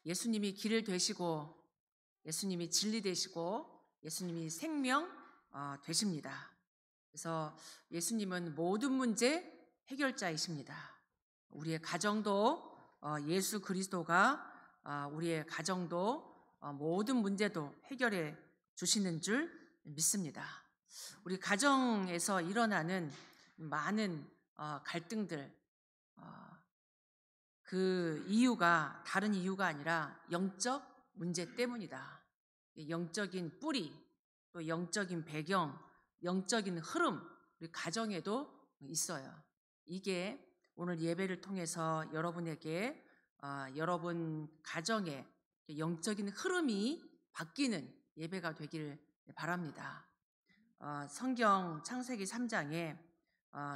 예수님이 길 되시고 예수님이 진리 되시고 예수님이 생명 되십니다. 그래서 예수님은 모든 문제 해결자이십니다. 우리의 가정도 예수 그리스도가 우리의 가정도 모든 문제도 해결해 주시는 줄 믿습니다. 우리 가정에서 일어나는 많은 갈등들, 그 이유가 다른 이유가 아니라 영적 문제 때문이다. 영적인 뿌리, 또 영적인 배경, 영적인 흐름, 우리 가정에도 있어요. 이게 오늘 예배를 통해서 여러분에게 여러분 가정에 영적인 흐름이 바뀌는 예배가 되길 바랍니다. 성경 창세기 3장에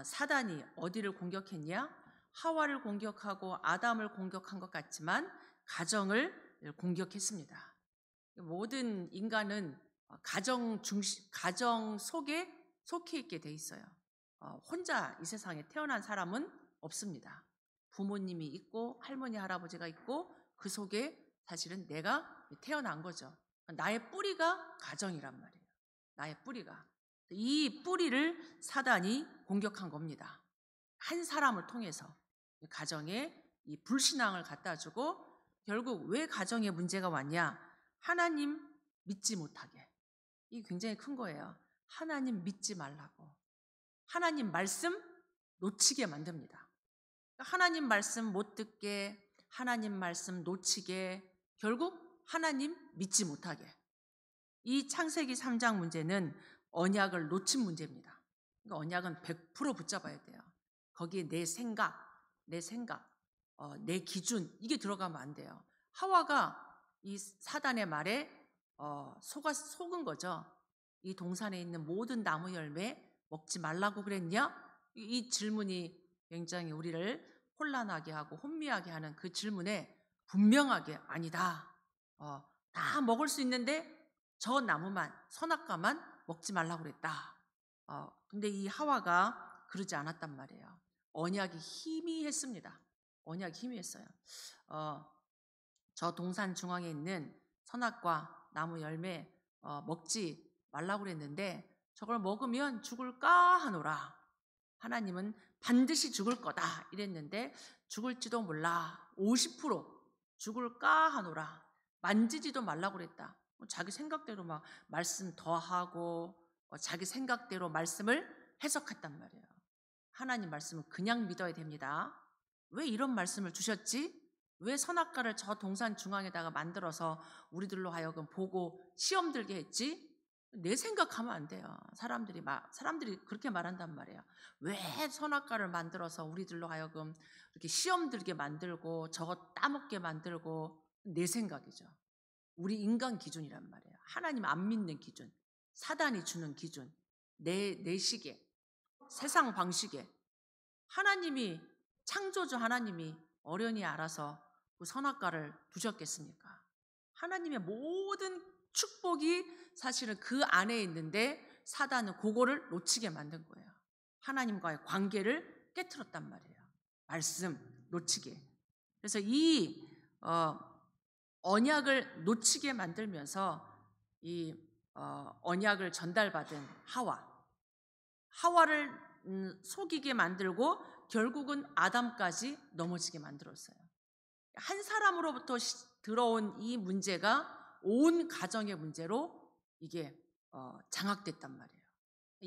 사단이 어디를 공격했냐? 하와를 공격하고 아담을 공격한 것 같지만 가정을 공격했습니다. 모든 인간은 가정 속에 속해 있게 돼 있어요. 혼자 이 세상에 태어난 사람은 없습니다. 부모님이 있고 할머니 할아버지가 있고 그 속에 사실은 내가 태어난 거죠. 나의 뿌리가 가정이란 말이에요. 나의 뿌리가. 이 뿌리를 사단이 공격한 겁니다. 한 사람을 통해서 가정에 이 불신앙을 갖다 주고 결국 왜 가정에 문제가 왔냐? 하나님 믿지 못하게. 이게 굉장히 큰 거예요. 하나님 믿지 말라고. 하나님 말씀 놓치게 만듭니다. 하나님 말씀 못 듣게, 하나님 말씀 놓치게, 결국 하나님 믿지 못하게. 이 창세기 3장 문제는 언약을 놓친 문제입니다. 그러니까 언약은 100% 붙잡아야 돼요. 거기에 내 생각, 내 기준, 이게 들어가면 안 돼요. 하와가 이 사단의 말에 속은 거죠. 이 동산에 있는 모든 나무 열매 먹지 말라고 그랬냐? 이 질문이 굉장히 우리를 혼란하게 하고 혼미하게 하는 그 질문에 분명하게 아니다. 다 먹을 수 있는데 저 나무만, 선악과만 먹지 말라고 그랬다. 근데 이 하와가 그러지 않았단 말이에요. 언약이 희미했습니다. 언약이 희미했어요. 저 동산 중앙에 있는 선악과 나무 열매 먹지 말라고 그랬는데 저걸 먹으면 죽을까 하노라. 하나님은 반드시 죽을 거다 이랬는데 죽을지도 몰라. 50% 죽을까 하노라. 만지지도 말라고 그랬다. 자기 생각대로 막 말씀 더하고 자기 생각대로 말씀을 해석했단 말이에요. 하나님 말씀은 그냥 믿어야 됩니다. 왜 이런 말씀을 주셨지? 왜 선악과를 저 동산 중앙에다가 만들어서 우리들로 하여금 보고 시험 들게 했지? 내 생각하면 안 돼요. 사람들이 그렇게 말한단 말이에요. 왜 선악과를 만들어서 우리들로 하여금 이렇게 시험 들게 만들고 저거 따먹게 만들고, 내 생각이죠. 우리 인간 기준이란 말이에요. 하나님 안 믿는 기준, 사단이 주는 기준, 내 시계, 세상 방식에. 하나님이, 창조주 하나님이 어련히 알아서 그 선악과를 두셨겠습니까? 하나님의 모든 축복이 사실은 그 안에 있는데 사단은 그거를 놓치게 만든 거예요. 하나님과의 관계를 깨트렸단 말이에요. 말씀 놓치게. 그래서 이 언약을 놓치게 만들면서 이 언약을 전달받은 하와를 속이게 만들고 결국은 아담까지 넘어지게 만들었어요. 한 사람으로부터 들어온 이 문제가 온 가정의 문제로 이게 장악됐단 말이에요.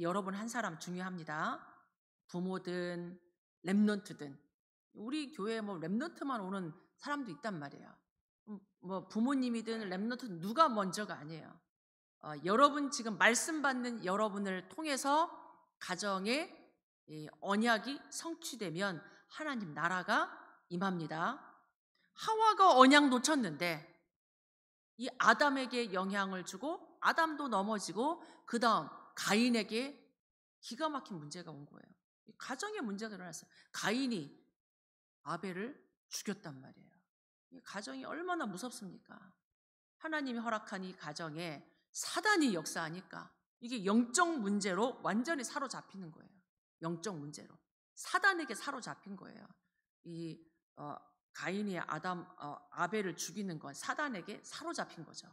여러분 한 사람 중요합니다. 부모든 렘넌트든. 우리 교회에 뭐 렘넌트만 오는 사람도 있단 말이에요. 뭐 부모님이든 렘넌트든 누가 먼저가 아니에요. 여러분 지금 말씀 받는 여러분을 통해서 가정의 언약이 성취되면 하나님 나라가 임합니다. 하와가 언약 놓쳤는데 이 아담에게 영향을 주고 아담도 넘어지고 그 다음 가인에게 기가 막힌 문제가 온 거예요. 가정의 문제가 일어났어요. 가인이 아벨을 죽였단 말이에요. 이 가정이 얼마나 무섭습니까? 하나님이 허락한 이 가정에 사단이 역사하니까 이게 영적 문제로 완전히 사로잡히는 거예요. 영적 문제로 사단에게 사로잡힌 거예요. 이 가인이 아벨을 죽이는 건 사단에게 사로잡힌 거죠.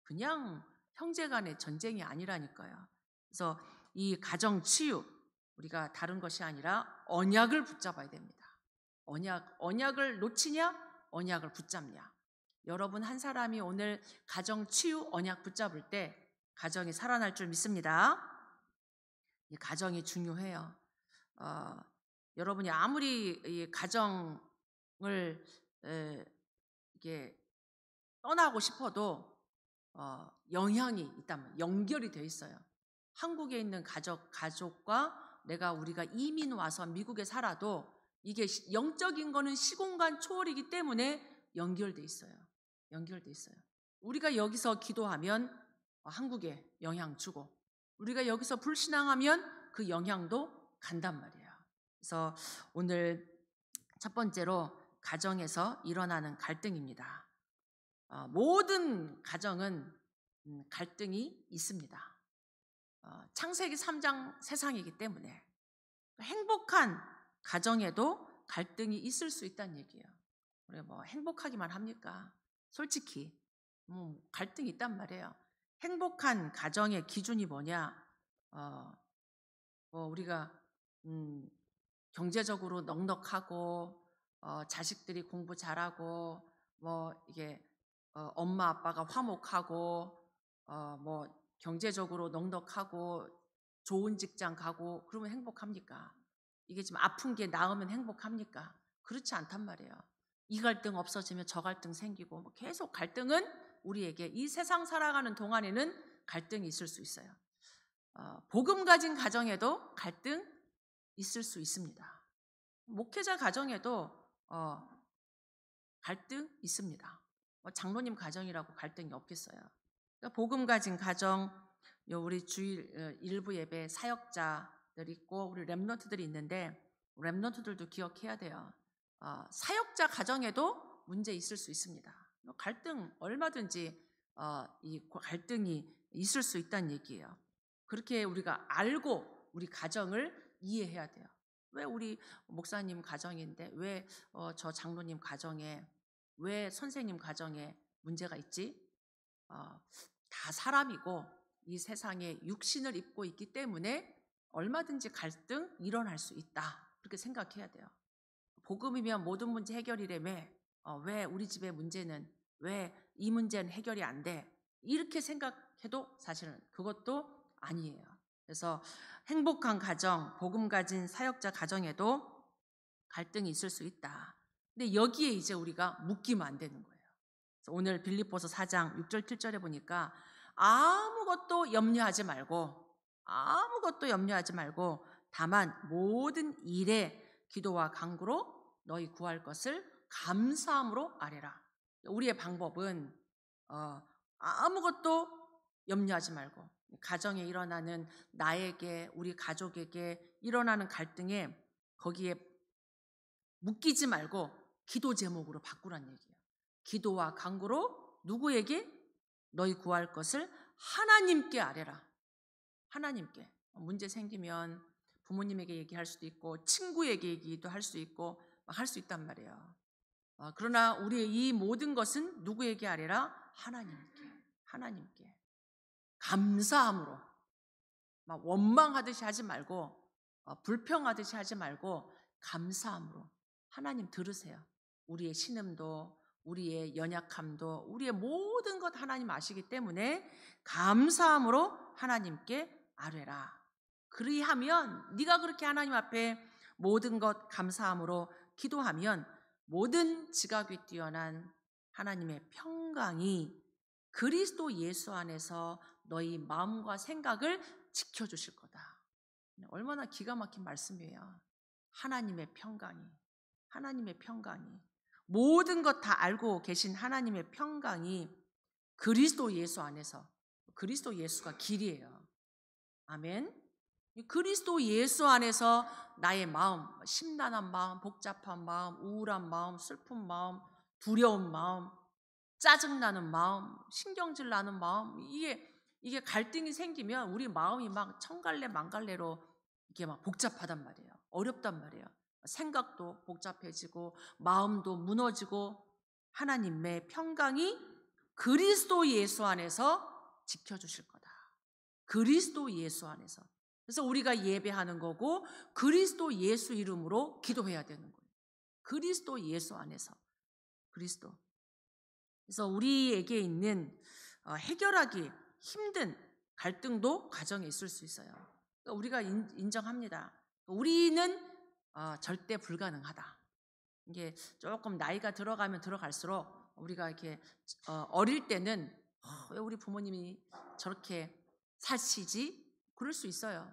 그냥 형제간의 전쟁이 아니라니까요. 그래서 이 가정 치유, 우리가 다른 것이 아니라 언약을 붙잡아야 됩니다. 언약을 놓치냐, 언약을 붙잡냐. 여러분 한 사람이 오늘 가정 치유 언약 붙잡을 때 가정이 살아날 줄 믿습니다. 이 가정이 중요해요. 여러분이 아무리 이 가정을 이게 떠나고 싶어도 영향이 있다면 연결이 돼 있어요. 한국에 있는 가족과 우리가 이민 와서 미국에 살아도 이게 영적인 거는 시공간 초월이기 때문에 연결돼 있어요. 연결돼 있어요. 우리가 여기서 기도하면 한국에 영향 주고, 우리가 여기서 불신앙하면 그 영향도 간단 말이에요. 그래서 오늘 첫 번째로 가정에서 일어나는 갈등입니다. 모든 가정은 갈등이 있습니다. 창세기 3장 세상이기 때문에 행복한 가정에도 갈등이 있을 수 있다는 얘기예요. 우리가 뭐 행복하기만 합니까? 솔직히 갈등이 있단 말이에요. 행복한 가정의 기준이 뭐냐? 우리가 경제적으로 넉넉하고 자식들이 공부 잘하고 이게 엄마 아빠가 화목하고 경제적으로 넉넉하고 좋은 직장 가고 그러면 행복합니까? 이게 지금 아픈 게 나으면 행복합니까? 그렇지 않단 말이에요. 이 갈등 없어지면 저 갈등 생기고 계속 갈등은 우리에게 이 세상 살아가는 동안에는 갈등이 있을 수 있어요. 복음 가진 가정에도 갈등 있을 수 있습니다. 목회자 가정에도 갈등 있습니다. 장로님 가정이라고 갈등이 없겠어요. 그러니까 복음 가진 가정, 우리 주일 일부 예배 사역자들 있고 우리 렘넌트들이 있는데 렘넌트들도 기억해야 돼요. 사역자 가정에도 문제 있을 수 있습니다. 갈등 얼마든지 이 갈등이 있을 수 있다는 얘기예요. 그렇게 우리가 알고 우리 가정을 이해해야 돼요. 왜 우리 목사님 가정인데 왜 저 장로님 가정에, 왜 선생님 가정에 문제가 있지? 다 사람이고 이 세상에 육신을 입고 있기 때문에 얼마든지 갈등 일어날 수 있다. 그렇게 생각해야 돼요. 복음이면 모든 문제 해결이라며 왜 우리 집의 문제는, 왜 이 문제는 해결이 안 돼? 이렇게 생각해도 사실은 그것도 아니에요. 그래서 행복한 가정, 복음 가진 사역자 가정에도 갈등이 있을 수 있다. 근데 여기에 이제 우리가 묶이면 안 되는 거예요. 그래서 오늘 빌립보서 4장 6절 7절에 보니까 아무것도 염려하지 말고 다만 모든 일에 기도와 간구로 너희 구할 것을 감사함으로 아뢰라. 우리의 방법은 아무것도 염려하지 말고 가정에 일어나는 나에게, 우리 가족에게 일어나는 갈등에 거기에 묶이지 말고 기도 제목으로 바꾸란 얘기예요. 기도와 간구로 누구에게? 너희 구할 것을 하나님께 아뢰라. 하나님께. 문제 생기면 부모님에게 얘기할 수도 있고 친구에게 얘기도 할 수 있고 막 할 수 있단 말이에요. 그러나 우리의 이 모든 것은 누구에게 아뢰라? 하나님께. 감사함으로. 막 원망하듯이 하지 말고 불평하듯이 하지 말고 감사함으로. 하나님 들으세요. 우리의 신음도, 우리의 연약함도, 우리의 모든 것 하나님 아시기 때문에 감사함으로 하나님께 아뢰라. 그리하면 네가 그렇게 하나님 앞에 모든 것 감사함으로 기도하면 모든 지각이 뛰어난 하나님의 평강이 그리스도 예수 안에서 너희 마음과 생각을 지켜주실 거다. 얼마나 기가 막힌 말씀이에요. 하나님의 평강이. 모든 것 다 알고 계신 하나님의 평강이 그리스도 예수 안에서, 그리스도 예수가 길이에요. 아멘. 그리스도 예수 안에서 나의 마음, 심란한 마음, 복잡한 마음, 우울한 마음, 슬픈 마음, 두려운 마음, 짜증나는 마음, 신경질 나는 마음, 이게 갈등이 생기면 우리 마음이 막 천갈래 만갈래로 이게 막 복잡하단 말이에요. 어렵단 말이에요. 생각도 복잡해지고 마음도 무너지고 하나님의 평강이 그리스도 예수 안에서 지켜주실 거다. 그리스도 예수 안에서. 그래서 우리가 예배하는 거고 그리스도 예수 이름으로 기도해야 되는 거예요. 그리스도 예수 안에서. 그리스도. 그래서 우리에게 있는 해결하기 힘든 갈등도 가정에 있을 수 있어요. 그러니까 우리가 인정합니다. 우리는 절대 불가능하다. 이게 조금 나이가 들어가면 들어갈수록 우리가 이렇게 어릴 때는 왜 우리 부모님이 저렇게 사시지? 그럴 수 있어요.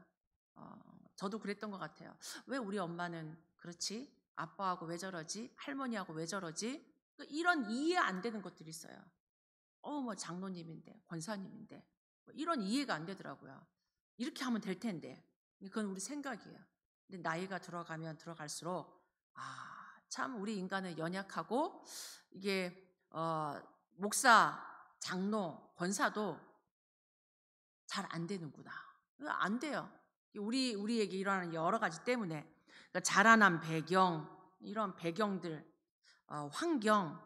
저도 그랬던 것 같아요. 왜 우리 엄마는 그렇지? 아빠하고 왜 저러지? 할머니하고 왜 저러지? 이런 이해 안 되는 것들이 있어요. 뭐 장로님인데, 권사님인데 이런 이해가 안 되더라고요. 이렇게 하면 될 텐데. 그건 우리 생각이에요. 근데 나이가 들어가면 들어갈수록 참 우리 인간은 연약하고 이게 목사, 장로, 권사도 잘 안 되는구나. 안 돼요. 우리에게 일어나는 여러 가지 때문에 그러니까 자라난 배경, 이런 배경들, 환경,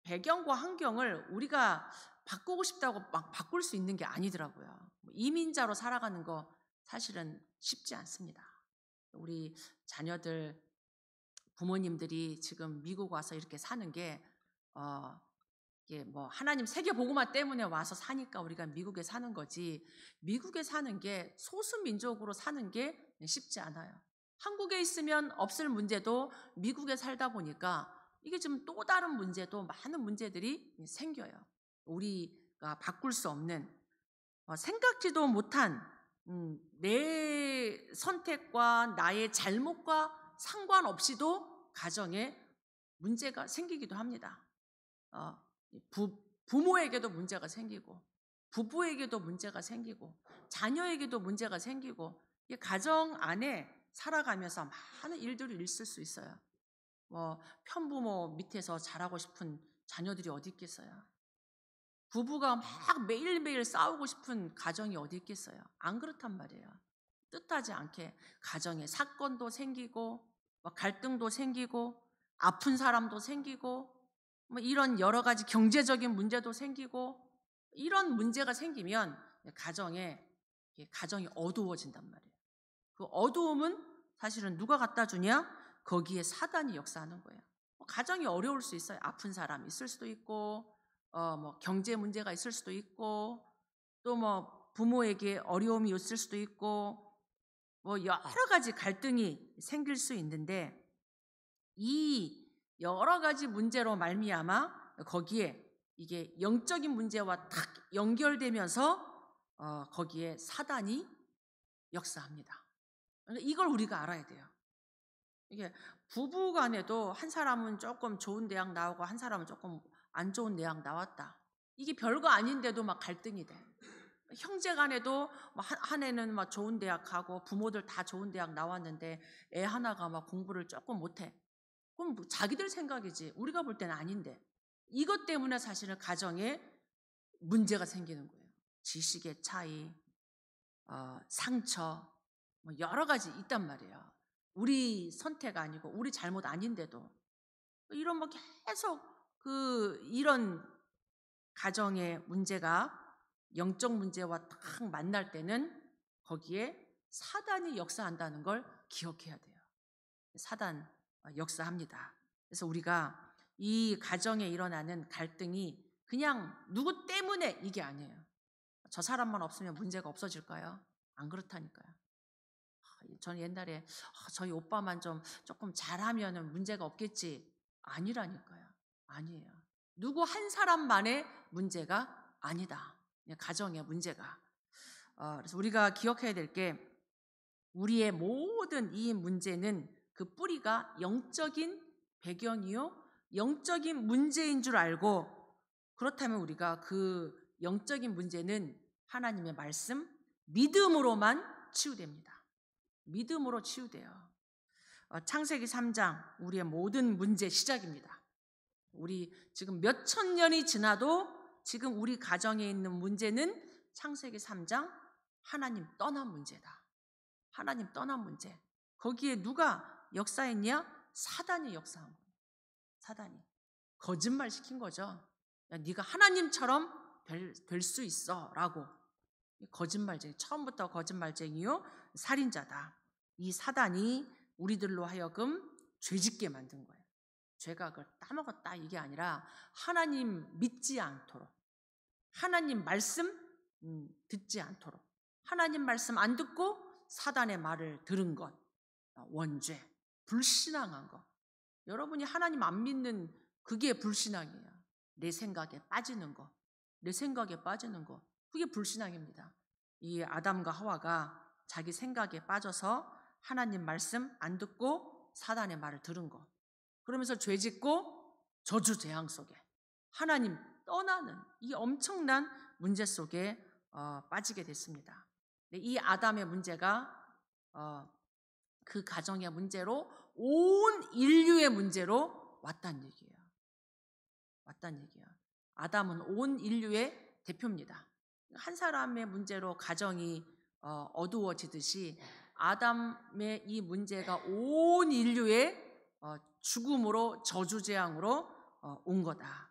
배경과 환경을 우리가 바꾸고 싶다고 막 바꿀 수 있는 게 아니더라고요. 이민자로 살아가는 거 사실은 쉽지 않습니다. 우리 자녀들, 부모님들이 지금 미국 와서 이렇게 사는 게 이게 뭐 하나님 세계 복음화 때문에 와서 사니까 우리가 미국에 사는 거지, 미국에 사는 게 소수 민족으로 사는 게 쉽지 않아요. 한국에 있으면 없을 문제도 미국에 살다 보니까 이게 좀 또 다른 문제도 많은 문제들이 생겨요. 우리가 바꿀 수 없는 생각지도 못한 내 선택과 나의 잘못과 상관없이도 가정에 문제가 생기기도 합니다. 부모에게도 문제가 생기고 부부에게도 문제가 생기고 자녀에게도 문제가 생기고 가정 안에 살아가면서 많은 일들이 있을 수 있어요. 편부모 밑에서 자라고 싶은 자녀들이 어디 있겠어요. 부부가 막 매일매일 싸우고 싶은 가정이 어디 있겠어요. 안 그렇단 말이에요. 뜻하지 않게 가정에 사건도 생기고 갈등도 생기고 아픈 사람도 생기고 이런 여러 가지 경제적인 문제도 생기고 이런 문제가 생기면 가정이 어두워진단 말이에요. 그 어두움은 사실은 누가 갖다 주냐? 거기에 사단이 역사하는 거예요. 가정이 어려울 수 있어요. 아픈 사람이 있을 수도 있고 경제 문제가 있을 수도 있고 또 부모에게 어려움이 있을 수도 있고 여러 가지 갈등이 생길 수 있는데 이 여러 가지 문제로 말미암아 거기에 이게 영적인 문제와 탁 연결되면서 거기에 사단이 역사합니다. 이걸 우리가 알아야 돼요. 이게 부부 간에도 한 사람은 조금 좋은 대학 나오고 한 사람은 조금 안 좋은 대학 나왔다. 이게 별거 아닌데도 막 갈등이 돼. 형제 간에도 한 애는 막 좋은 대학 가고 부모들 다 좋은 대학 나왔는데 애 하나가 막 공부를 조금 못해. 그럼 자기들 생각이지 우리가 볼 때는 아닌데 이것 때문에 사실은 가정에 문제가 생기는 거예요. 지식의 차이, 상처 여러 가지 있단 말이에요. 우리 선택 아니고 우리 잘못 아닌데도 이런 계속 이런 가정의 문제가 영적 문제와 딱 만날 때는 거기에 사단이 역사한다는 걸 기억해야 돼요. 사단 역사합니다. 그래서 우리가 이 가정에 일어나는 갈등이 그냥 누구 때문에 이게 아니에요. 저 사람만 없으면 문제가 없어질까요? 안 그렇다니까요. 저는 옛날에 저희 오빠만 조금 잘하면 문제가 없겠지. 아니라니까요. 아니에요. 누구 한 사람만의 문제가 아니다. 가정의 문제가. 그래서 우리가 기억해야 될 게 우리의 모든 이 문제는 그 뿌리가 영적인 배경이요, 영적인 문제인 줄 알고 그렇다면 우리가 그 영적인 문제는 하나님의 말씀, 믿음으로만 치유됩니다. 믿음으로 치유돼요. 창세기 3장 우리의 모든 문제 시작입니다. 우리 지금 몇천 년이 지나도 지금 우리 가정에 있는 문제는 창세기 3장 하나님 떠난 문제다. 하나님 떠난 문제. 거기에 누가 역사했냐? 사단이 역사한 거예요. 사단이 거짓말 시킨 거죠. 야, 네가 하나님처럼 될 수 있어 라고. 거짓말쟁이, 처음부터 거짓말쟁이요 살인자다. 이 사단이 우리들로 하여금 죄짓게 만든 거예요. 죄가 그걸 따먹었다 이게 아니라 하나님 믿지 않도록, 하나님 말씀 듣지 않도록, 하나님 말씀 안 듣고 사단의 말을 들은 것, 원죄, 불신앙한 것. 여러분이 하나님 안 믿는 그게 불신앙이에요. 내 생각에 빠지는 거, 내 생각에 빠지는 거, 그게 불신앙입니다. 이 아담과 하와가 자기 생각에 빠져서 하나님 말씀 안 듣고 사단의 말을 들은 거, 그러면서 죄짓고 저주 재앙 속에 하나님 떠나는 이 엄청난 문제 속에 빠지게 됐습니다. 이 아담의 문제가 그 가정의 문제로 온 인류의 문제로 왔다는 얘기예요. 아담은 온 인류의 대표입니다. 한 사람의 문제로 가정이 어두워지듯이 아담의 이 문제가 온 인류의 죽음으로, 저주재앙으로 온 거다.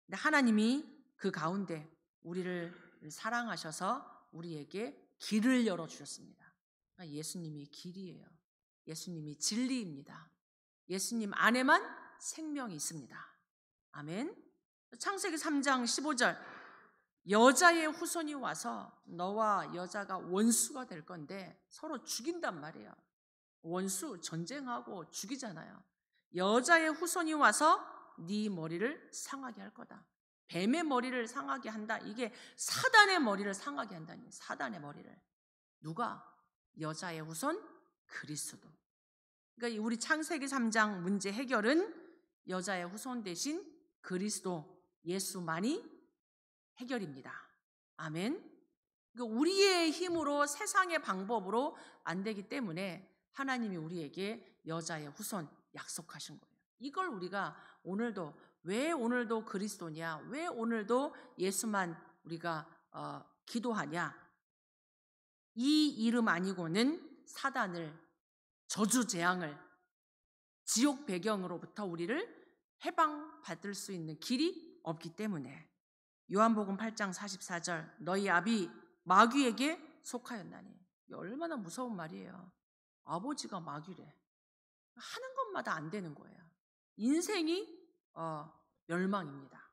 근데 하나님이 그 가운데 우리를 사랑하셔서 우리에게 길을 열어주셨습니다. 예수님이 길이에요. 예수님이 진리입니다. 예수님 안에만 생명이 있습니다. 아멘. 창세기 3장 15절, 여자의 후손이 와서 너와 여자가 원수가 될 건데 서로 죽인단 말이에요. 원수, 전쟁하고 죽이잖아요. 여자의 후손이 와서 네 머리를 상하게 할 거다. 뱀의 머리를 상하게 한다. 이게 사단의 머리를 상하게 한다니. 사단의 머리를. 누가? 여자의 후손? 그리스도. 그러니까 우리 창세기 3장 문제 해결은 여자의 후손 대신 그리스도 예수만이 해결입니다. 아멘. 그러니까 우리의 힘으로, 세상의 방법으로 안 되기 때문에 하나님이 우리에게 여자의 후손 약속하신 거예요. 이걸 우리가 오늘도, 왜 오늘도 그리스도냐, 왜 오늘도 예수만 우리가 기도하냐, 이 이름 아니고는 사단을, 저주 재앙을, 지옥 배경으로부터 우리를 해방받을 수 있는 길이 없기 때문에. 요한복음 8장 44절, 너희 아비 마귀에게 속하였나니. 이게 얼마나 무서운 말이에요. 아버지가 마귀래. 하는 것마다 안 되는 거예요. 인생이 멸망입니다.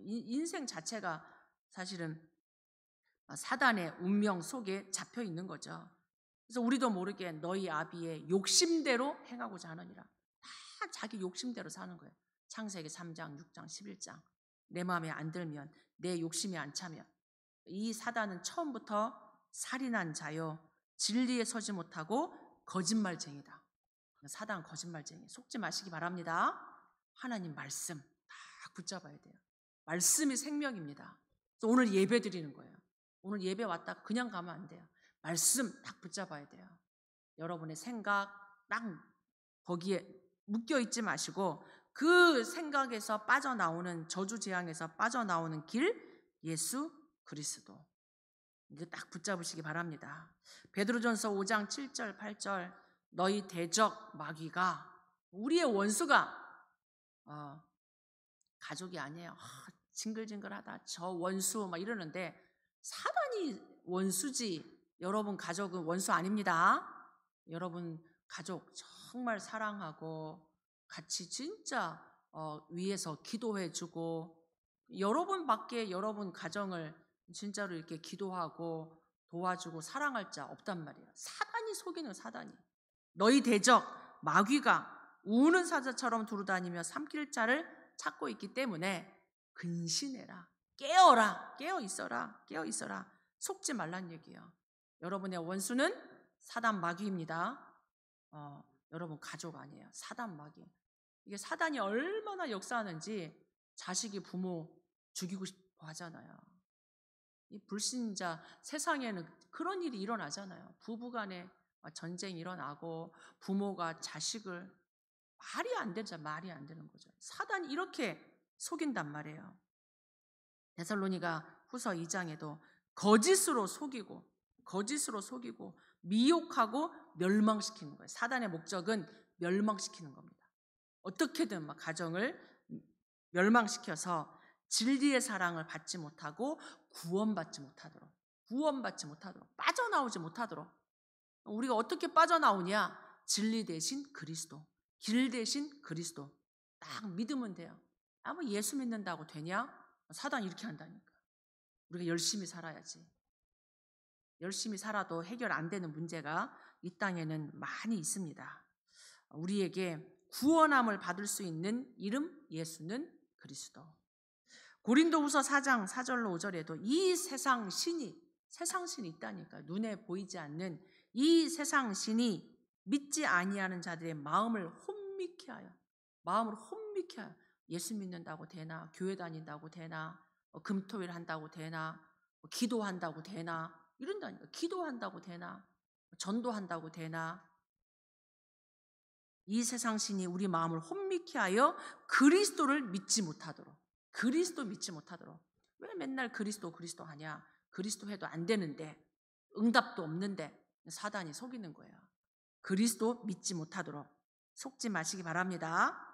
인생 자체가 사실은 사단의 운명 속에 잡혀 있는 거죠. 그래서 우리도 모르게 너희 아비의 욕심대로 행하고자 하느니라. 다 자기 욕심대로 사는 거예요. 창세기 3장, 6장, 11장. 내 마음에 안 들면, 내 욕심이 안 차면. 이 사단은 처음부터 살인한 자요, 진리에 서지 못하고 거짓말쟁이다. 사단 거짓말쟁이. 속지 마시기 바랍니다. 하나님 말씀 딱 붙잡아야 돼요. 말씀이 생명입니다. 그래서 오늘 예배 드리는 거예요. 오늘 예배 왔다 그냥 가면 안 돼요. 말씀 딱 붙잡아야 돼요. 여러분의 생각 딱 거기에 묶여 있지 마시고 그 생각에서 빠져나오는, 저주 재앙에서 빠져나오는 길, 예수 그리스도. 이거 딱 붙잡으시기 바랍니다. 베드로전서 5장 7절 8절, 너희 대적 마귀가, 우리의 원수가 가족이 아니에요. 징글징글하다, 저 원수 막 이러는데 사단이 원수지. 여러분 가족은 원수 아닙니다. 여러분 가족 정말 사랑하고 같이 진짜 위해서 기도해주고, 여러분밖에 여러분 가정을 진짜로 이렇게 기도하고 도와주고 사랑할 자 없단 말이에요. 사단이 속이는, 사단이. 너희 대적 마귀가 우는 사자처럼 두루다니며 삼킬 자를 찾고 있기 때문에 근신해라, 깨어라, 깨어 있어라, 속지 말란 얘기예요. 여러분의 원수는 사단 마귀입니다. 여러분 가족 아니에요. 사단 마귀. 이게 사단이 얼마나 역사하는지, 자식이 부모 죽이고 싶어 하잖아요. 이 불신자 세상에는 그런 일이 일어나잖아요. 부부간에 전쟁이 일어나고 부모가 자식을, 말이 안 되는 거죠. 사단이 이렇게 속인단 말이에요. 데살로니가 후서 2장에도 거짓으로 속이고 미혹하고 멸망시키는 거예요. 사단의 목적은 멸망시키는 겁니다. 어떻게든 막 가정을 멸망시켜서 진리의 사랑을 받지 못하고 구원받지 못하도록 빠져나오지 못하도록. 우리가 어떻게 빠져나오냐? 진리 대신 그리스도, 길 대신 그리스도 딱 믿으면 돼요. 뭐 예수 믿는다고 되냐? 사단 이렇게 한다니까. 우리가 열심히 살아야지. 열심히 살아도 해결 안 되는 문제가 이 땅에는 많이 있습니다. 우리에게 구원함을 받을 수 있는 이름 예수는 그리스도. 고린도후서 4장 4절로 5절에도 이 세상 신이 있다니까. 눈에 보이지 않는 이 세상 신이 믿지 아니하는 자들의 마음을 혼미케 하여 예수 믿는다고 되나? 교회 다닌다고 되나? 금토일 한다고 되나? 기도한다고 되나? 이런다니까. 기도한다고 되나? 전도한다고 되나? 이 세상 신이 우리 마음을 혼미케 하여 그리스도를 믿지 못하도록. 왜 맨날 그리스도 하냐? 그리스도 해도 안 되는데, 응답도 없는데 사단이 속이는 거예요. 그리스도 믿지 못하도록 속지 마시기 바랍니다.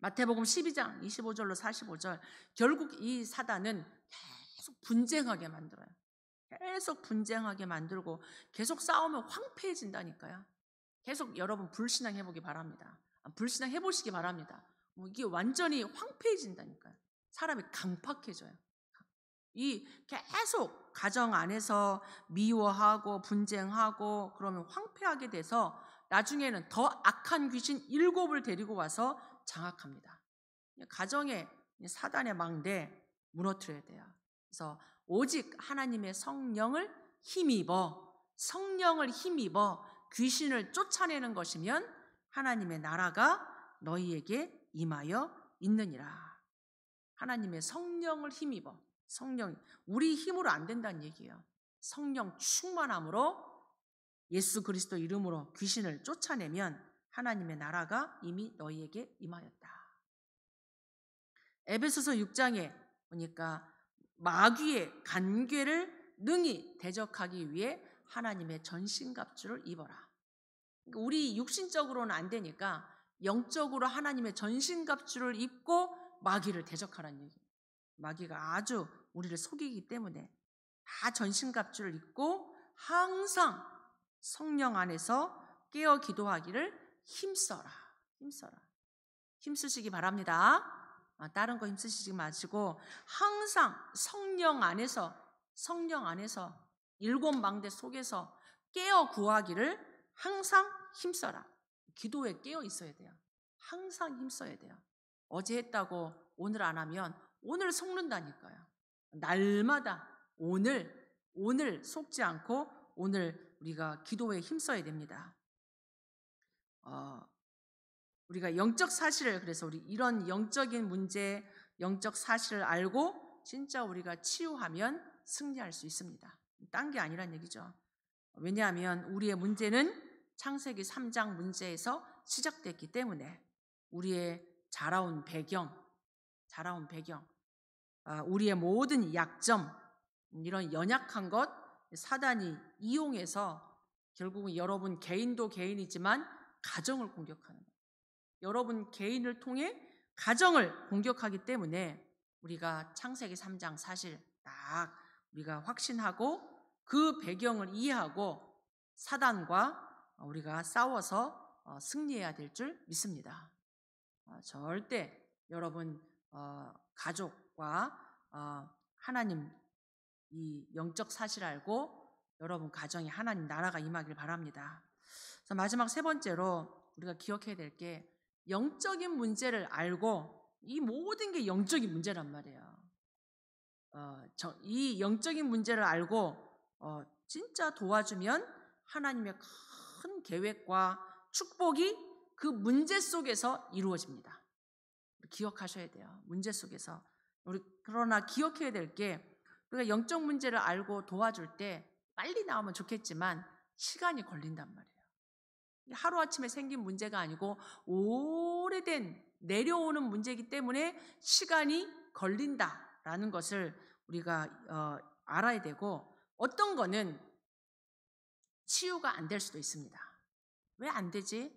마태복음 12장 25절로 45절. 결국 이 사단은 계속 분쟁하게 만들어요. 계속 분쟁하게 만들고 계속 싸우면 황폐해진다니까요. 계속 여러분 불신앙 해보기 바랍니다. 불신앙 해보시기 바랍니다. 이게 완전히 황폐해진다니까요. 사람이 강팍해져요. 이 계속 가정 안에서 미워하고 분쟁하고 그러면 황폐하게 돼서 나중에는 더 악한 귀신 7을 데리고 와서 장악합니다. 가정에 사단의 망대 무너뜨려야 돼요. 그래서 오직 하나님의 성령을 힘입어 귀신을 쫓아내는 것이면 하나님의 나라가 너희에게 임하여 있느니라. 하나님의 성령을 힘입어. 성령, 우리 힘으로 안 된다는 얘기예요. 성령 충만함으로 예수 그리스도 이름으로 귀신을 쫓아내면 하나님의 나라가 이미 너희에게 임하였다. 에베소서 6장에 보니까 마귀의 간궤를 능히 대적하기 위해 하나님의 전신갑주를 입어라. 그러니까 우리 육신적으로는 안 되니까 영적으로 하나님의 전신갑주를 입고 마귀를 대적하라는 얘기예요. 마귀가 아주 우리를 속이기 때문에 다 전신갑주를 입고 항상 성령 안에서 깨어 기도하기를 힘써라. 힘쓰시기 바랍니다. 다른 거 힘쓰시지 마시고 항상 성령 안에서 7망대 속에서 깨어 구하기를 항상 힘써라. 기도에 깨어 있어야 돼요. 항상 힘써야 돼요. 어제 했다고 오늘 안 하면 오늘 속는다니까요. 날마다 오늘 속지 않고 오늘 우리가 기도에 힘써야 됩니다. 우리가 영적 사실을, 그래서 우리 이런 영적인 문제, 영적 사실을 알고 진짜 우리가 치유하면 승리할 수 있습니다. 딴 게 아니란 얘기죠. 왜냐하면 우리의 문제는 창세기 3장 문제에서 시작됐기 때문에 우리의 자라온 배경, 우리의 모든 약점, 이런 연약한 것 사단이 이용해서 결국은 여러분 개인도 개인이지만 가정을 공격하는 거예요. 여러분 개인을 통해 가정을 공격하기 때문에 우리가 창세기 3장 사실 딱 우리가 확신하고 그 배경을 이해하고 사단과 우리가 싸워서 승리해야 될 줄 믿습니다. 절대 여러분 가족과 하나님 이 영적 사실 알고 여러분 가정에 하나님 나라가 임하길 바랍니다. 그래서 마지막 세 번째로 우리가 기억해야 될 게 영적인 문제를 알고 이 모든 게 영적인 문제란 말이에요. 이 영적인 문제를 알고 진짜 도와주면 하나님의 큰 계획과 축복이 그 문제 속에서 이루어집니다. 기억하셔야 돼요. 문제 속에서. 그러나 기억해야 될 게 우리가 영적 문제를 알고 도와줄 때 빨리 나오면 좋겠지만 시간이 걸린단 말이에요. 하루아침에 생긴 문제가 아니고 오래된 내려오는 문제이기 때문에 시간이 걸린다라는 것을 우리가 알아야 되고, 어떤 거는 치유가 안 될 수도 있습니다. 왜 안 되지?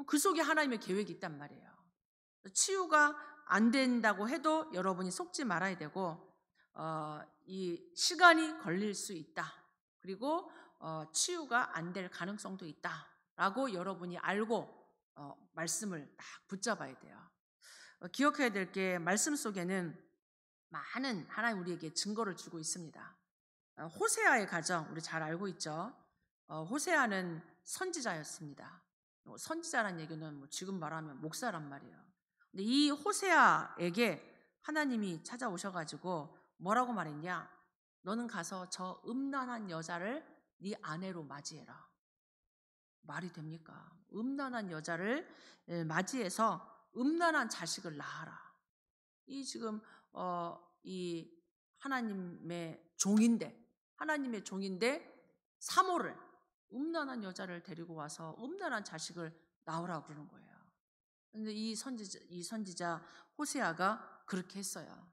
그 속에 하나님의 계획이 있단 말이에요. 치유가 안 된다고 해도 여러분이 속지 말아야 되고, 이 시간이 걸릴 수 있다. 그리고 치유가 안 될 가능성도 있다라고 여러분이 알고 말씀을 딱 붙잡아야 돼요. 기억해야 될 게 말씀 속에는 많은 하나님 우리에게 증거를 주고 있습니다. 호세아의 가정 우리 잘 알고 있죠. 호세아는 선지자였습니다. 선지자란 얘기는 지금 말하면 목사란 말이에요. 근데 이 호세아에게 하나님이 찾아오셔가지고 뭐라고 말했냐? 너는 가서 저 음란한 여자를 네 아내로 맞이해라. 말이 됩니까? 음란한 여자를 맞이해서 음란한 자식을 낳아라. 이 지금 이 하나님의 종인데 사모를 음란한 여자를 데리고 와서 음란한 자식을 낳으라고 그러는 거예요. 그런데 이 선지자 호세아가 그렇게 했어요.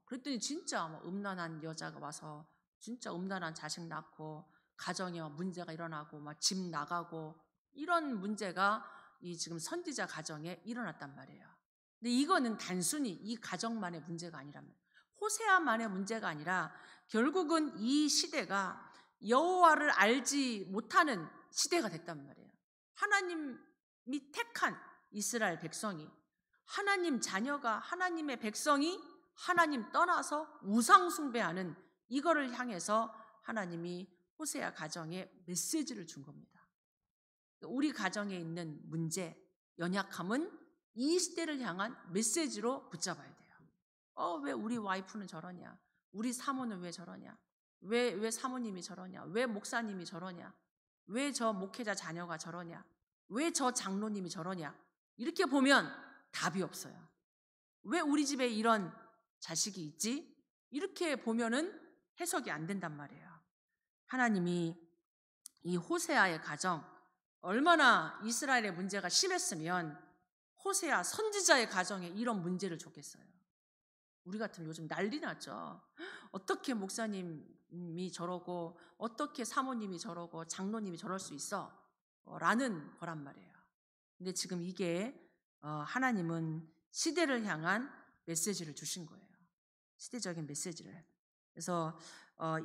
그랬더니 진짜 음란한 여자가 와서 진짜 음란한 자식 낳고 가정에 문제가 일어나고 막 집 나가고 이런 문제가 이 지금 선지자 가정에 일어났단 말이에요. 근데 이거는 단순히 이 가정만의 문제가 아니라면 호세아만의 문제가 아니라 결국은 이 시대가 여호와를 알지 못하는 시대가 됐단 말이에요. 하나님이 택한 이스라엘 백성이 하나님 자녀가 하나님의 백성이 하나님 떠나서 우상 숭배하는 이거를 향해서 하나님이 호세아 가정에 메시지를 준 겁니다. 우리 가정에 있는 문제, 연약함은 이 시대를 향한 메시지로 붙잡아야 돼요. 왜 우리 와이프는 저러냐? 우리 사모는 왜 저러냐? 왜 사모님이 저러냐? 왜 목사님이 저러냐? 왜 저 목회자 자녀가 저러냐? 왜 저 장로님이 저러냐? 이렇게 보면 답이 없어요. 왜 우리 집에 이런 자식이 있지? 이렇게 보면은 해석이 안 된단 말이에요. 하나님이 이 호세아의 가정, 얼마나 이스라엘의 문제가 심했으면 호세아 선지자의 가정에 이런 문제를 줬겠어요. 우리 같으면 요즘 난리 났죠. 어떻게 목사님이 저러고 어떻게 사모님이 저러고 장로님이 저럴 수 있어? 라는 거란 말이에요. 근데 지금 이게 하나님은 시대를 향한 메시지를 주신 거예요. 시대적인 메시지를. 그래서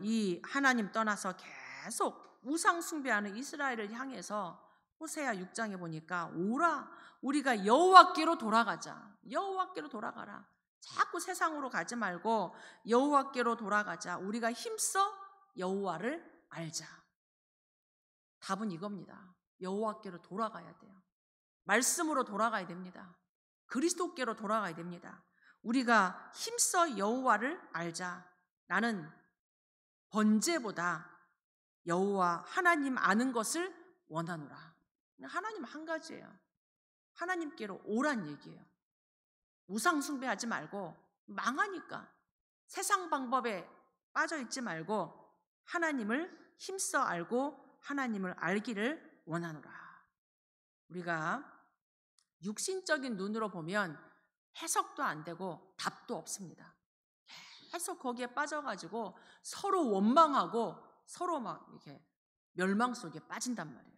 이 하나님 떠나서 계속 우상 숭배하는 이스라엘을 향해서 호세아 6장에 보니까 오라 우리가 여호와께로 돌아가자. 여호와께로 돌아가라. 자꾸 세상으로 가지 말고 여호와께로 돌아가자. 우리가 힘써 여호와를 알자. 답은 이겁니다. 여호와께로 돌아가야 돼요. 말씀으로 돌아가야 됩니다. 그리스도께로 돌아가야 됩니다. 우리가 힘써 여호와를 알자. 나는 번제보다 여호와 하나님 아는 것을 원하노라. 하나님 한 가지예요. 하나님께로 오란 얘기예요. 우상 숭배하지 말고 망하니까 세상 방법에 빠져 있지 말고 하나님을 힘써 알고 하나님을 알기를 원하노라. 우리가 육신적인 눈으로 보면 해석도 안 되고 답도 없습니다. 계속 거기에 빠져가지고 서로 원망하고 서로 막 이렇게 멸망 속에 빠진단 말이에요.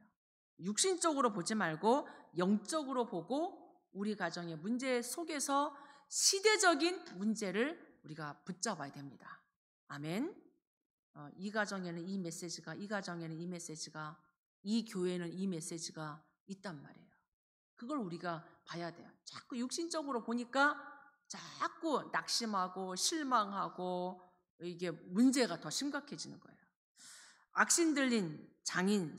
육신적으로 보지 말고 영적으로 보고 우리 가정의 문제 속에서 시대적인 문제를 우리가 붙잡아야 됩니다. 아멘. 이 가정에는 이 메시지가, 이 가정에는 이 메시지가, 이 교회는 이 메시지가 있단 말이에요. 그걸 우리가 봐야 돼요. 자꾸 육신적으로 보니까 자꾸 낙심하고 실망하고 이게 문제가 더 심각해지는 거예요. 악신 들린 장인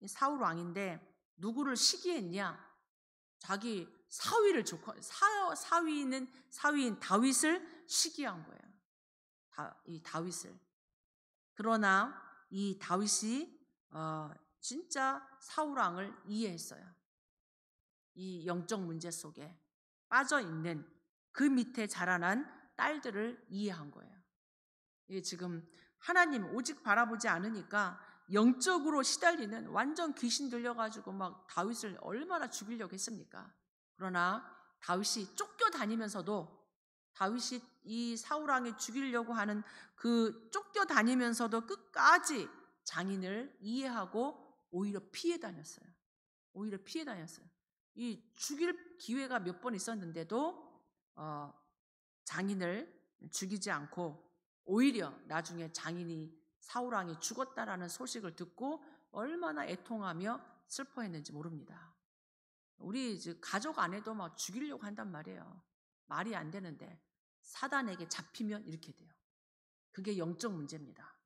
사울왕인데 누구를 시기했냐? 자기 사위를 좋고 사위인 다윗을 시기한 거예요. 이 다윗을. 그러나 이 다윗이 진짜 사울왕을 이해했어요. 이 영적 문제 속에 빠져 있는 그 밑에 자라난 딸들을 이해한 거예요. 이게 지금 하나님 오직 바라보지 않으니까 영적으로 시달리는 완전 귀신 들려가지고 막 다윗을 얼마나 죽이려고 했습니까? 그러나 다윗이 쫓겨다니면서도 다윗이 이 사울왕이 죽이려고 하는 그 쫓겨다니면서도 끝까지 장인을 이해하고 오히려 피해 다녔어요. 오히려 피해 다녔어요. 이 죽일 기회가 몇 번 있었는데도 장인을 죽이지 않고 오히려 나중에 장인이 사울왕이 죽었다라는 소식을 듣고 얼마나 애통하며 슬퍼했는지 모릅니다. 우리 가족 안에도 막 죽이려고 한단 말이에요. 말이 안 되는데 사단에게 잡히면 이렇게 돼요. 그게 영적 문제입니다.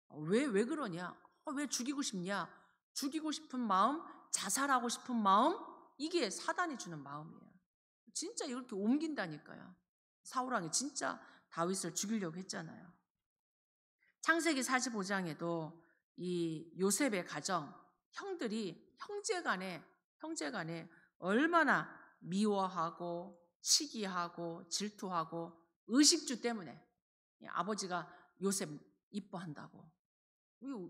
왜 그러냐? 왜 죽이고 싶냐? 죽이고 싶은 마음, 자살하고 싶은 마음, 이게 사단이 주는 마음이에요. 진짜 이렇게 옮긴다니까요. 사울왕이 진짜 다윗을 죽이려고 했잖아요. 창세기 45장에도 이 요셉의 가정, 형들이 형제간에 얼마나 미워하고 시기하고 질투하고 의식주 때문에 아버지가 요셉 이뻐한다고.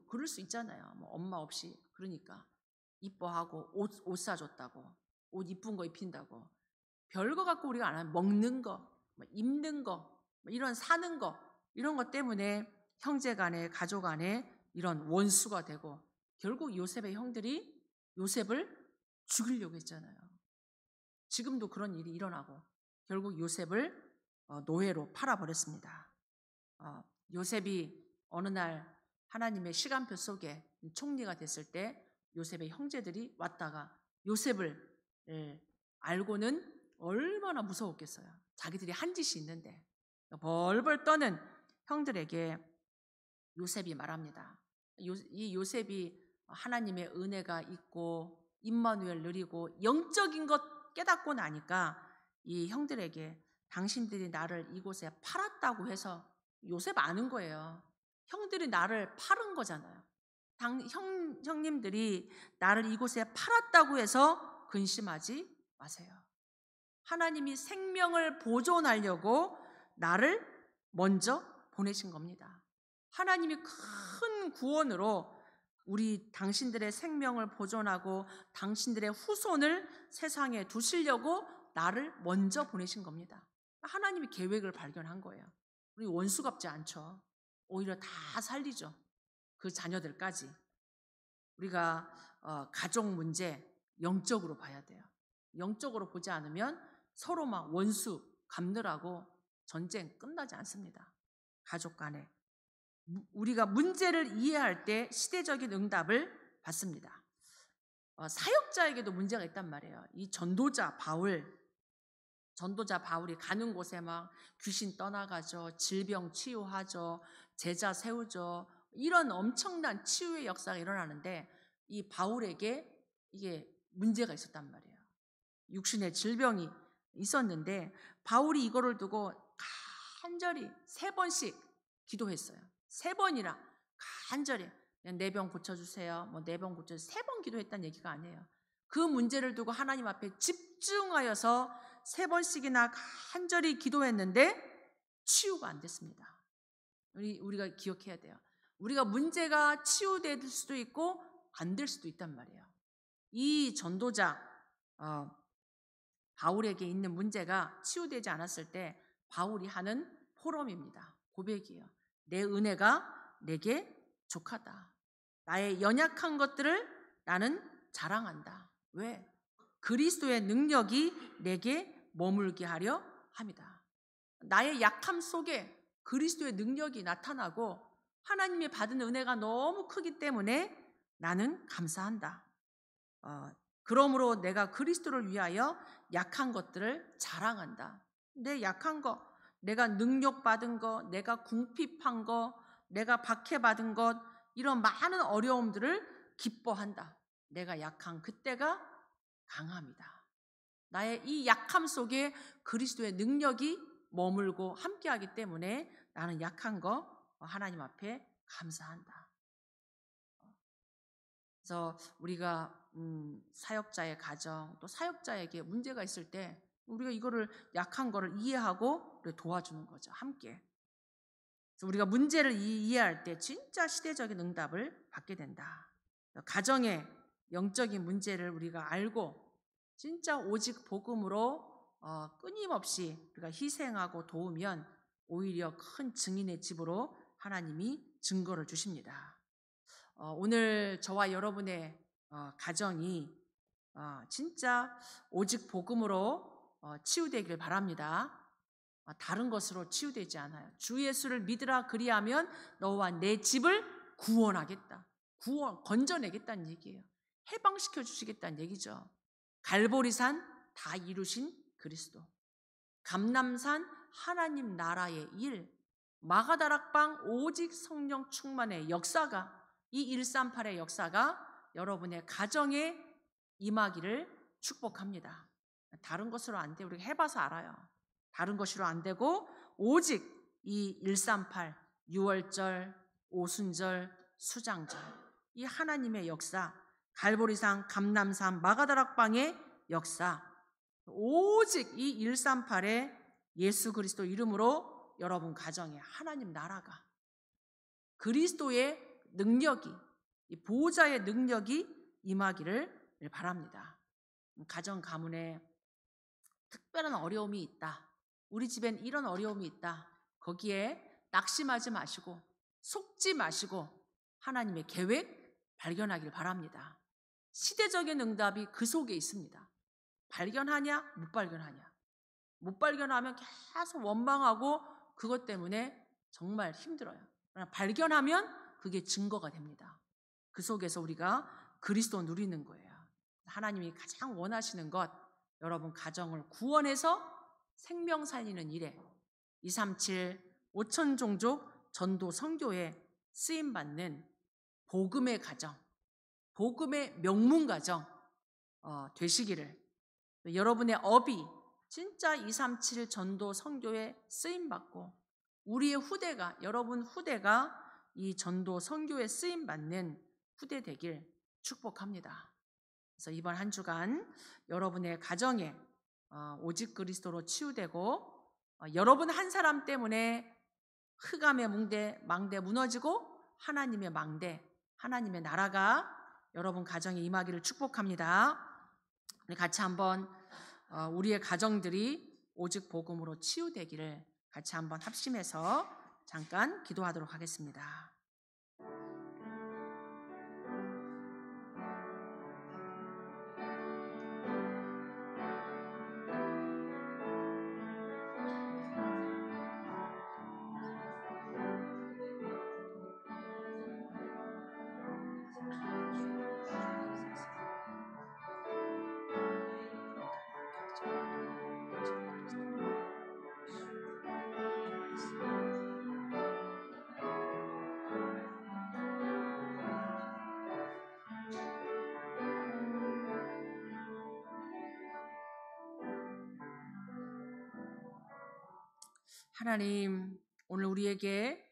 그럴 수 있잖아요. 뭐 엄마 없이. 그러니까 이뻐하고 옷 사줬다고. 옷 이쁜 거 입힌다고. 별거 갖고 우리가 안 하는 먹는 거, 입는 거, 이런 사는 거, 이런 것 때문에 형제 간에 가족 간에 이런 원수가 되고 결국 요셉의 형들이 요셉을 죽이려고 했잖아요. 지금도 그런 일이 일어나고 결국 요셉을 노예로 팔아버렸습니다. 요셉이 어느 날 하나님의 시간표 속에 총리가 됐을 때 요셉의 형제들이 왔다가 요셉을 알고는 얼마나 무서웠겠어요. 자기들이 한 짓이 있는데 벌벌 떠는 형들에게 요셉이 말합니다. 이 요셉이 하나님의 은혜가 있고 임마누엘 누리고 영적인 것 깨닫고 나니까 이 형들에게 당신들이 나를 이곳에 팔았다고 해서 요셉 아는 거예요. 형들이 나를 팔은 거잖아요. 형님들이 나를 이곳에 팔았다고 해서 근심하지 마세요. 하나님이 생명을 보존하려고 나를 먼저 보내신 겁니다. 하나님이 큰 구원으로 우리 당신들의 생명을 보존하고 당신들의 후손을 세상에 두시려고 나를 먼저 보내신 겁니다. 하나님이 계획을 발견한 거예요. 우리 원수갑지 않죠. 오히려 다 살리죠. 그 자녀들까지. 우리가 가족 문제 영적으로 봐야 돼요. 영적으로 보지 않으면 서로 막 원수 갚느라고 전쟁 끝나지 않습니다. 가족 간에. 우리가 문제를 이해할 때 시대적인 응답을 받습니다. 사역자에게도 문제가 있단 말이에요. 이 전도자 바울이 가는 곳에 막 귀신 떠나가죠. 질병 치유하죠. 제자 세우죠. 이런 엄청난 치유의 역사가 일어나는데 이 바울에게 이게 문제가 있었단 말이에요. 육신의 질병이 있었는데 바울이 이거를 두고 간절히 3번씩 기도했어요. 3번이나 간절히 내 병 고쳐주세요. 내 병 고쳐주세요. 3번 기도했다는 얘기가 아니에요. 그 문제를 두고 하나님 앞에 집중하여서 3번씩이나 간절히 기도했는데 치유가 안 됐습니다. 우리가 기억해야 돼요. 우리가 문제가 치유될 수도 있고 안 될 수도 있단 말이에요. 이 전도자 바울에게 있는 문제가 치유되지 않았을 때 바울이 하는 포럼입니다. 고백이에요. 내 은혜가 내게 족하다. 나의 연약한 것들을 나는 자랑한다. 왜? 그리스도의 능력이 내게 머물게 하려 함이다. 나의 약함 속에 그리스도의 능력이 나타나고 하나님이 받은 은혜가 너무 크기 때문에 나는 감사한다. 그러므로 내가 그리스도를 위하여 약한 것들을 자랑한다. 내 약한 거, 내가 능력받은 거, 내가 궁핍한 거, 내가 박해받은 것, 이런 많은 어려움들을 기뻐한다. 내가 약한 그때가 강함이다. 나의 이 약함 속에 그리스도의 능력이 머물고 함께하기 때문에 나는 약한 거 하나님 앞에 감사한다. 그래서 우리가 사역자의 가정 또 사역자에게 문제가 있을 때 우리가 이거를 약한 거를 이해하고 도와주는 거죠. 함께. 그래서 우리가 문제를 이해할 때 진짜 시대적인 응답을 받게 된다. 가정의 영적인 문제를 우리가 알고 진짜 오직 복음으로 끊임없이 우리가 희생하고 도우면 오히려 큰 증인의 집으로 하나님이 증거를 주십니다. 오늘 저와 여러분의 가정이 진짜 오직 복음으로 치유되길 바랍니다. 다른 것으로 치유되지 않아요. 주 예수를 믿으라 그리하면 너와 내 집을 구원하겠다. 건져내겠다는 얘기예요. 해방시켜 주시겠다는 얘기죠. 갈보리산 다 이루신 그리스도, 감람산 하나님 나라의 일, 마가다락방 오직 성령 충만의 역사가, 이 138의 역사가 여러분의 가정에 임하기를 축복합니다. 다른 것으로 안 돼. 우리가 해봐서 알아요. 다른 것으로 안 되고 오직 이 138, 유월절, 오순절, 수장절, 이 하나님의 역사, 갈보리산, 감람산, 마가다락방의 역사, 오직 이 138의 예수 그리스도 이름으로 여러분 가정에 하나님 나라가, 그리스도의 능력이, 이 보호자의 능력이 임하기를 바랍니다. 가정 가문에 특별한 어려움이 있다. 우리 집엔 이런 어려움이 있다. 거기에 낙심하지 마시고 속지 마시고 하나님의 계획 발견하길 바랍니다. 시대적인 응답이 그 속에 있습니다. 발견하냐? 못 발견하냐? 못 발견하면 계속 원망하고 그것 때문에 정말 힘들어요. 그러나 발견하면 그게 증거가 됩니다. 그 속에서 우리가 그리스도 누리는 거예요. 하나님이 가장 원하시는 것, 여러분 가정을 구원해서 생명 살리는 일에 237 5천종족 전도 선교에 쓰임받는 복음의 가정, 복음의 명문 가정 되시기를, 여러분의 업이 진짜 237 전도 선교에 쓰임받고 우리의 후대가, 여러분 후대가 이 전도 선교에 쓰임받는 후대 되길 축복합니다. 그래서 이번 한 주간 여러분의 가정에 오직 그리스도로 치유되고 여러분 한 사람 때문에 흑암의 망대 무너지고 하나님의 망대, 하나님의 나라가 여러분 가정에 임하기를 축복합니다. 우리 같이 한번 우리의 가정들이 오직 복음으로 치유되기를 같이 한번 합심해서 잠깐 기도하도록 하겠습니다. 하나님, 오늘 우리에게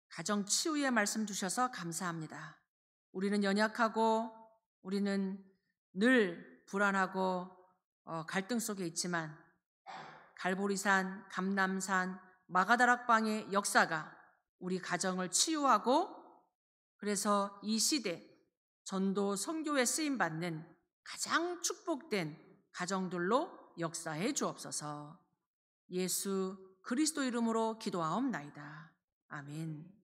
가정 치유의 말씀 주셔서 감사합니다. 우리는 연약하고 우리는 늘 불안하고 갈등 속에 있지만 갈보리산, 감람산, 마가다락방의 역사가 우리 가정을 치유하고 그래서 이 시대 전도 선교에 쓰임받는 가장 축복된 가정들로 역사해 주옵소서. 예수 그리스도 이름으로 기도하옵나이다. 아멘.